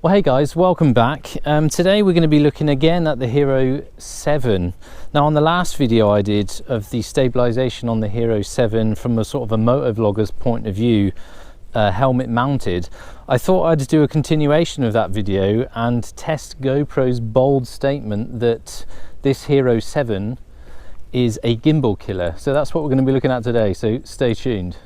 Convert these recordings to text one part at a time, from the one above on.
Well, hey guys, welcome back. Today we're going to be looking again at the Hero 7. Now, on the last video I did of the stabilisation on the Hero 7 from a sort of a motovlogger's point of view, helmet mounted, I thought I'd do a continuation of that video and test GoPro's bold statement that this Hero 7 is a gimbal killer. So that's what we're going to be looking at today, so stay tuned.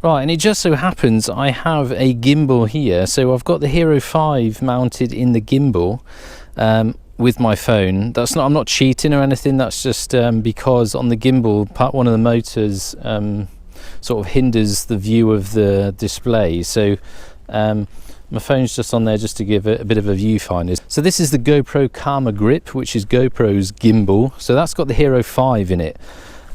Right, and it just so happens I have a gimbal here. So I've got the Hero 5 mounted in the gimbal with my phone. I'm not cheating or anything, that's just because on the gimbal, one of the motors sort of hinders the view of the display. So my phone's just on there just to give it a bit of a viewfinder. So this is the GoPro Karma Grip, which is GoPro's gimbal. So that's got the Hero 5 in it.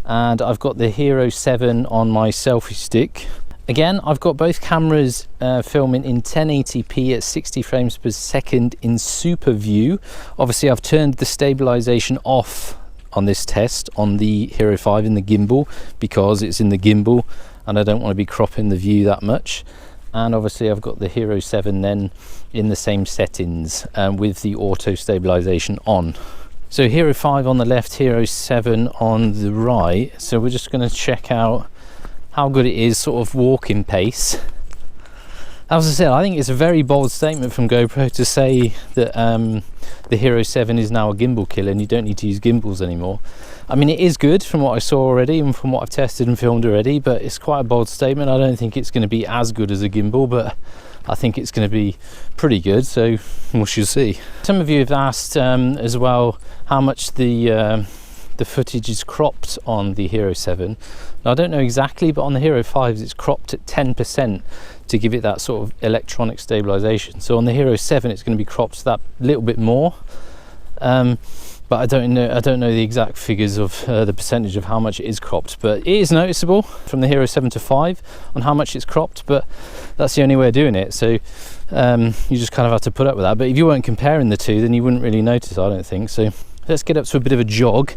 And I've got the Hero 7 on my selfie stick. Again, I've got both cameras filming in 1080p at 60 frames per second in super view. Obviously, I've turned the stabilization off on this test on the Hero 5 in the gimbal because it's in the gimbal and I don't want to be cropping the view that much. And obviously I've got the Hero 7 then in the same settings with the auto stabilization on. So Hero 5 on the left, Hero 7 on the right. So we're just going to check out how good it is sort of walking pace. As I said, I think it's a very bold statement from GoPro to say that the Hero 7 is now a gimbal killer and you don't need to use gimbals anymore. I mean, it is good from what I saw already and from what I've tested and filmed already, but it's quite a bold statement. I don't think it's going to be as good as a gimbal, but I think it's going to be pretty good, so we shall see. Some of you have asked as well how much the footage is cropped on the Hero 7. Now, I don't know exactly, but on the Hero 5 it's cropped at 10% to give it that sort of electronic stabilization. So on the Hero 7 it's going to be cropped that little bit more, but I don't know the exact figures of the percentage of how much it is cropped, but it is noticeable from the Hero 7 to 5 on how much it's cropped, but that's the only way of doing it. So you just kind of have to put up with that. But if you weren't comparing the two, then you wouldn't really notice, I don't think. So let's get up to a bit of a jog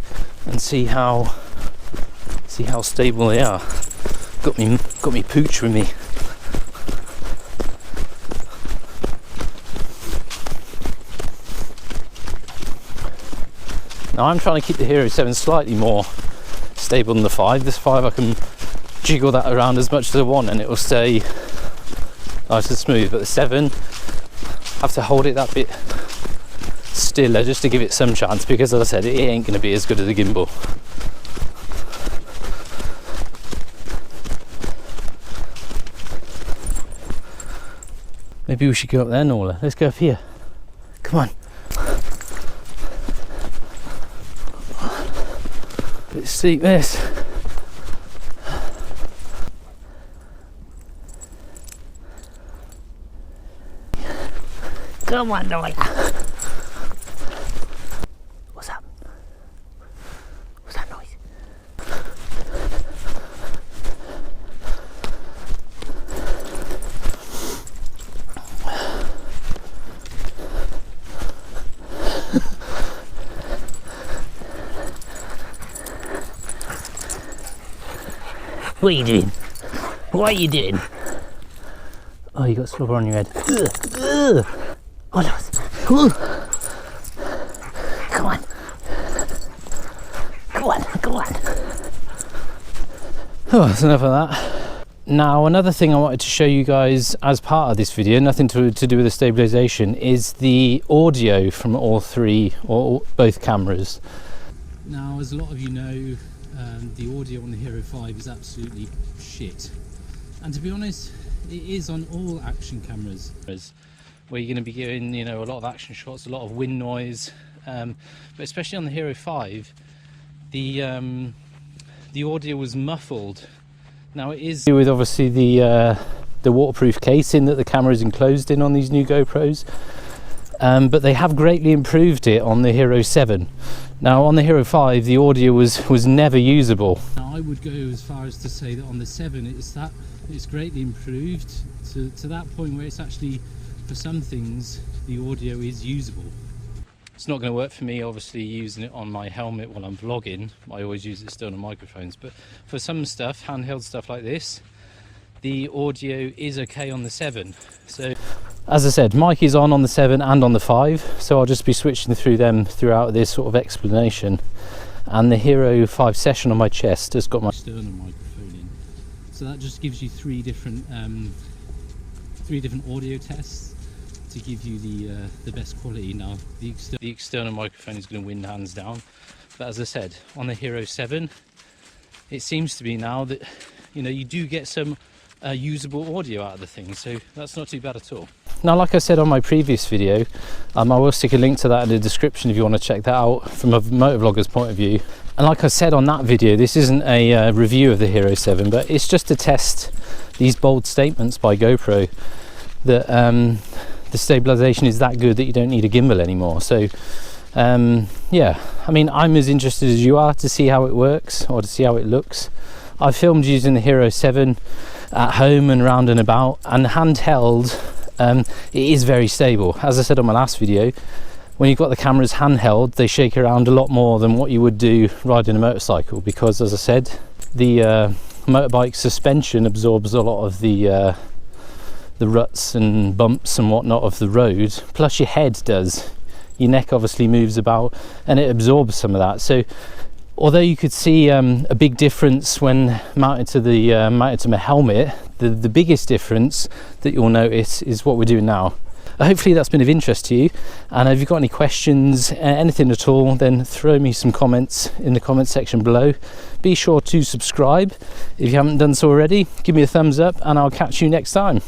and see how stable they are. Got me pooch with me. Now I'm trying to keep the Hero 7 slightly more stable than the 5. This 5 I can jiggle that around as much as I want and it will stay nice and smooth, but the 7 I have to hold it that bit stiller just to give it some chance, because as I said, it ain't going to be as good as a gimbal. Maybe we should go up there, Nola. Let's go up here. Come on. Bit steep this. Come on, Nola. What's up? What's that noise? What are you doing? What are you doing? Oh, you got slobber on your head. Ugh. Oh, no. Come on. Come on, come on. Oh, that's enough of that. Now, another thing I wanted to show you guys as part of this video, nothing to do with the stabilization, is the audio from all three or both cameras. Now, as a lot of you know, the audio on the Hero 5 is absolutely shit. And to be honest, it is on all action cameras, where you're going to be getting, you know, a lot of action shots, a lot of wind noise, but especially on the Hero 5, the audio was muffled. Now, it is with obviously the waterproof casing that the camera is enclosed in on these new GoPros, but they have greatly improved it on the Hero 7. Now, on the Hero 5 the audio was never usable. Now, I would go as far as to say that on the 7 it's greatly improved to that point where it's actually, for some things, the audio is usable. It's not going to work for me, obviously, using it on my helmet while I'm vlogging. I always use external microphones, but for some stuff, handheld stuff like this, the audio is okay on the 7. So as I said, mic is on the 7 and on the 5, so I'll just be switching through them throughout this sort of explanation. And the Hero 5 Session on my chest has got my external microphone in, so that just gives you three different audio tests to give you the best quality. Now the external microphone is going to win hands down, but as I said, on the Hero 7 it seems to be now that, you know, you do get some usable audio out of the thing, so that's not too bad at all. Now, like I said on my previous video, I will stick a link to that in the description if you want to check that out from a motovlogger's point of view. And like I said on that video, this isn't a review of the Hero 7, but it's just to test these bold statements by GoPro that the stabilisation is that good that you don't need a gimbal anymore. So yeah, I mean, I'm as interested as you are to see how it works, or to see how it looks. I've filmed using the Hero 7 at home and round and about, and handheld, it is very stable. As I said on my last video, when you've got the cameras handheld, they shake around a lot more than what you would do riding a motorcycle, because as I said, the motorbike suspension absorbs a lot of the ruts and bumps and whatnot of the road, plus your head does. Your neck obviously moves about and it absorbs some of that. So although you could see a big difference when mounted to my helmet, the biggest difference that you'll notice is what we're doing now. Hopefully that's been of interest to you, and if you've got any questions, anything at all, then throw me some comments in the comment section below. Be sure to subscribe if you haven't done so already. Give me a thumbs up and I'll catch you next time.